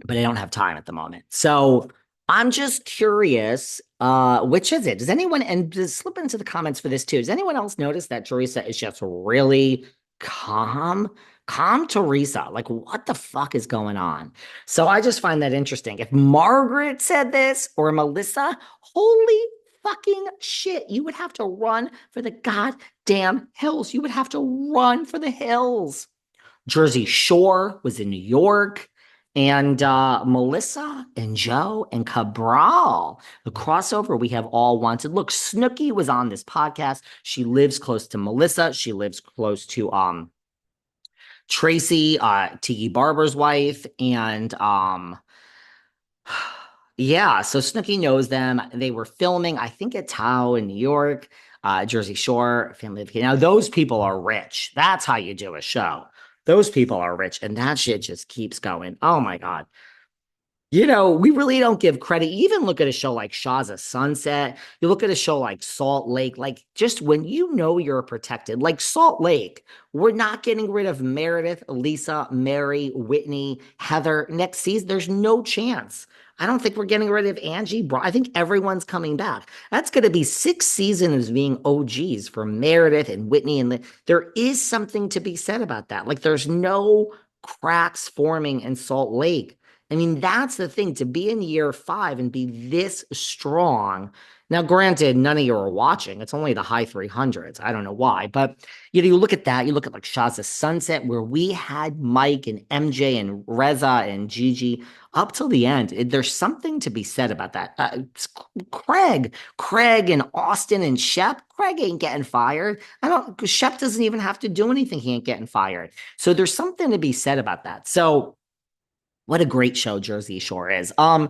but I don't have time at the moment. So I'm just curious, which is it? Does anyone, and just slip into the comments for this too, does anyone else notice that Teresa is just really calm? Calm Teresa. Like, what the fuck is going on? So I just find that interesting. If Margaret said this or Melissa, holy fucking shit, you would have to run for the goddamn hills. You would have to run for the hills. Jersey Shore was in New York. And Melissa and Joe and Cabral, the crossover we have all wanted. Look, Snooki was on this podcast. She lives close to Melissa. She lives close to Tracy, Tiki Barber's wife, and yeah, so Snooki knows them. They were filming, I think, at Tao in New York, Jersey Shore, Family of Now, those people are rich. That's how you do a show. Those people are rich, and that shit just keeps going. Oh my God. We really don't give credit. You even look at a show like Shaw's of Sunset. You look at a show like Salt Lake, like just when you know you're protected, like Salt Lake, we're not getting rid of Meredith, Lisa, Mary, Whitney, Heather next season. There's no chance. I don't think we're getting rid of Angie. I think everyone's coming back. That's going to be 6 seasons being OGs for Meredith and Whitney. And there is something to be said about that. Like there's no cracks forming in Salt Lake. I mean, that's the thing to be in year 5 and be this strong. Now, granted, none of you are watching. It's only the high 300s. I don't know why. But, you look at that. You look at like Shaw's of Sunset, where we had Mike and MJ and Reza and Gigi up till the end. There's something to be said about that. Craig and Austin and Shep. Craig ain't getting fired. Shep doesn't even have to do anything. He ain't getting fired. So there's something to be said about that. So, what a great show Jersey Shore is. But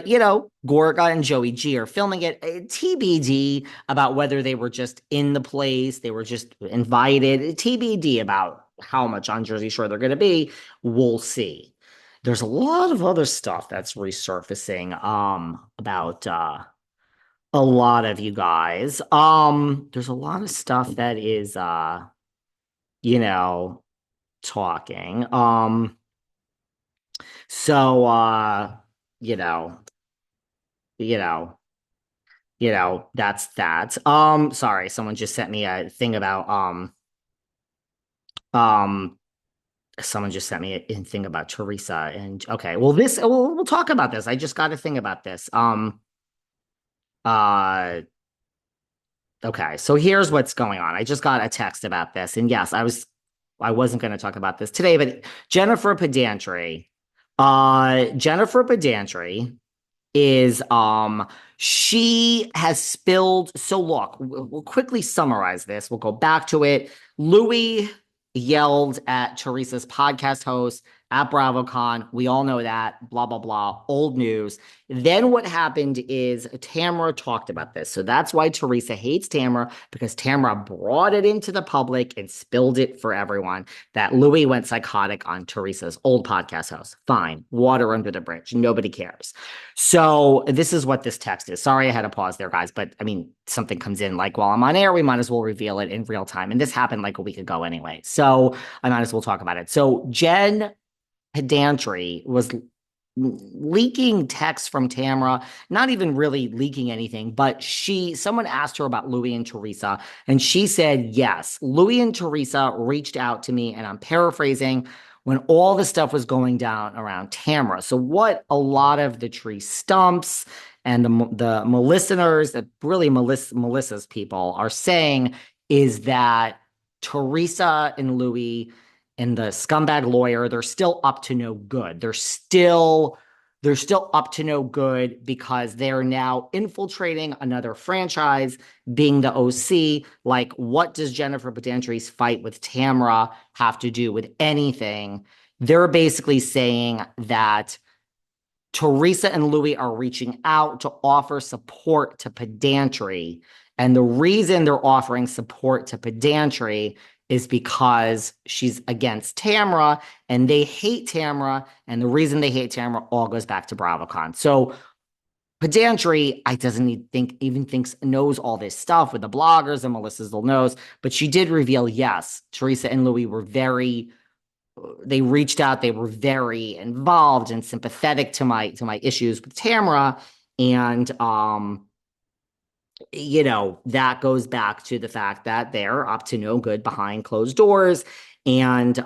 Gorga and Joey G are filming it. TBD about whether they were just in the place, they were just invited. TBD about how much on Jersey Shore they're going to be. We'll see. There's a lot of other stuff that's resurfacing about a lot of you guys. There's a lot of stuff that is you know, talking. So you know, you know, that's that. Sorry, someone just sent me a thing about um someone just sent me a thing about Teresa and okay, well we'll talk about this. I just got a thing about this. Uh okay, so here's what's going on. I just got a text about this, and yes, I wasn't going to talk about this today, but Jennifer Pedantry is she has spilled. So look, we'll quickly summarize this. We'll go back to it. Louis yelled at Teresa's podcast host at BravoCon. We all know that. Blah blah blah. Old news. Then what happened is Tamra talked about this. So that's why Teresa hates Tamra, because Tamra brought it into the public and spilled it for everyone that Louis went psychotic on Teresa's old podcast host. Fine. Water under the bridge. Nobody cares. So this is what this text is. Sorry I had to pause there, guys, but I mean, something comes in like while I'm on air, we might as well reveal it in real time. And this happened like a week ago anyway. So I might as well talk about it. So Jen Pedantry was leaking texts from Tamra, not even really leaking anything, but someone asked her about Louis and Teresa, and she said, yes, Louis and Teresa reached out to me, and I'm paraphrasing, when all the stuff was going down around Tamra. So what a lot of the tree stumps and the listeners, that really Melissa's people are saying is that Teresa and Louis and the scumbag lawyer, they're still up to no good. They're still up to no good because they're now infiltrating another franchise, being the OC. Like, what does Jennifer Pedantry's fight with Tamra have to do with anything? They're basically saying that Teresa and Louis are reaching out to offer support to Pedantry. And the reason they're offering support to Pedantry is because she's against Tamra and they hate Tamra. And the reason they hate Tamra all goes back to BravoCon. So Pedantry, I doesn't even thinks knows all this stuff with the bloggers and Melissa's little knows, but she did reveal, yes, Teresa and Louis were very they reached out. They were very involved and sympathetic to my issues with Tamra. And that goes back to the fact that they're up to no good behind closed doors. And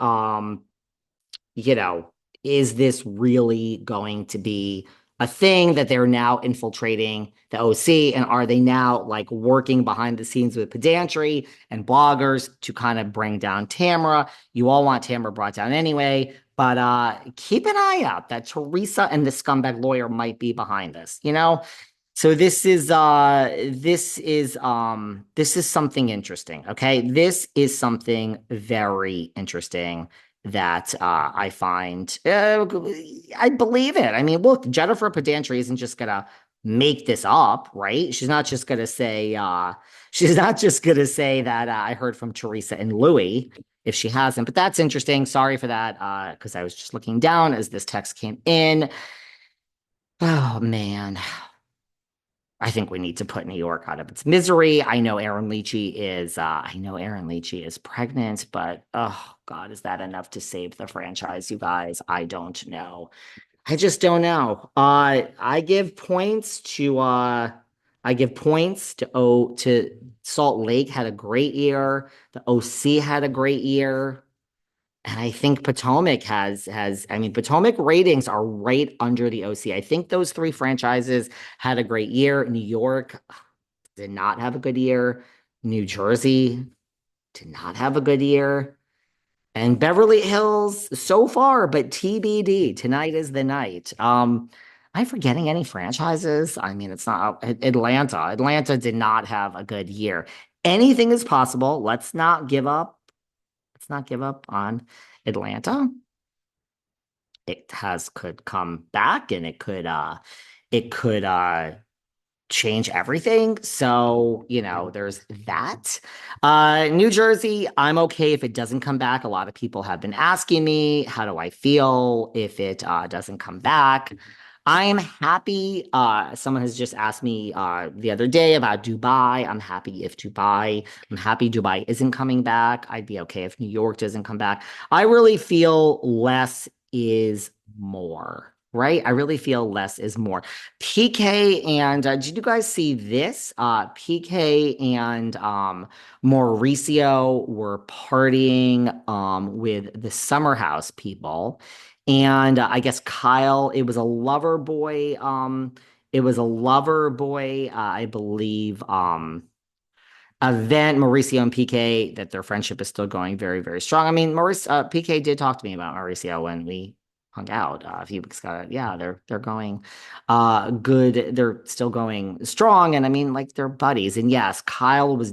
you know, is this really going to be a thing that they're now infiltrating the OC? And are they now like working behind the scenes with pedantry and bloggers to kind of bring down Tamra? You all want Tamra brought down anyway, but keep an eye out that Teresa and the scumbag lawyer might be behind this, you know? So this is something interesting, okay? This is something very interesting that I find I believe it. I mean, look, Jennifer Pedantry isn't just gonna make this up, right? She's not just gonna say that I heard from Teresa and Louis if she hasn't. But that's interesting. Sorry for that, because I was just looking down as this text came in. Oh man. I think we need to put New York out of its misery. I know Aaron Leachy is pregnant, but oh God, is that enough to save the franchise, you guys? I don't know. I just don't know. I give points to Salt Lake had a great year. The OC had a great year. And I think Potomac I mean, Potomac ratings are right under the OC. I think those three franchises had a great year. New York did not have a good year. New Jersey did not have a good year. And Beverly Hills so far, but TBD. Tonight is the night. Am I forgetting any franchises? I mean, it's not Atlanta. Atlanta did not have a good year. Anything is possible. Let's not give up. Let's not give up on Atlanta. Could come back and it could change everything. So, there's that. New Jersey, I'm okay if it doesn't come back. A lot of people have been asking me, how do I feel if it doesn't come back? I am happy. Someone has just asked me the other day about Dubai. I'm happy Dubai isn't coming back. I'd be okay if New York doesn't come back. I really feel less is more, right? I really feel less is more. PK and did you guys see this? PK and Mauricio were partying with the Summer House people. And I guess Kyle, it was a lover boy, I believe, event. Mauricio and PK, that their friendship is still going very, very strong. I mean, PK did talk to me about Mauricio when we hung out a few weeks ago. Yeah, they're going good. They're still going strong, and I mean, like they're buddies. And yes, Kyle was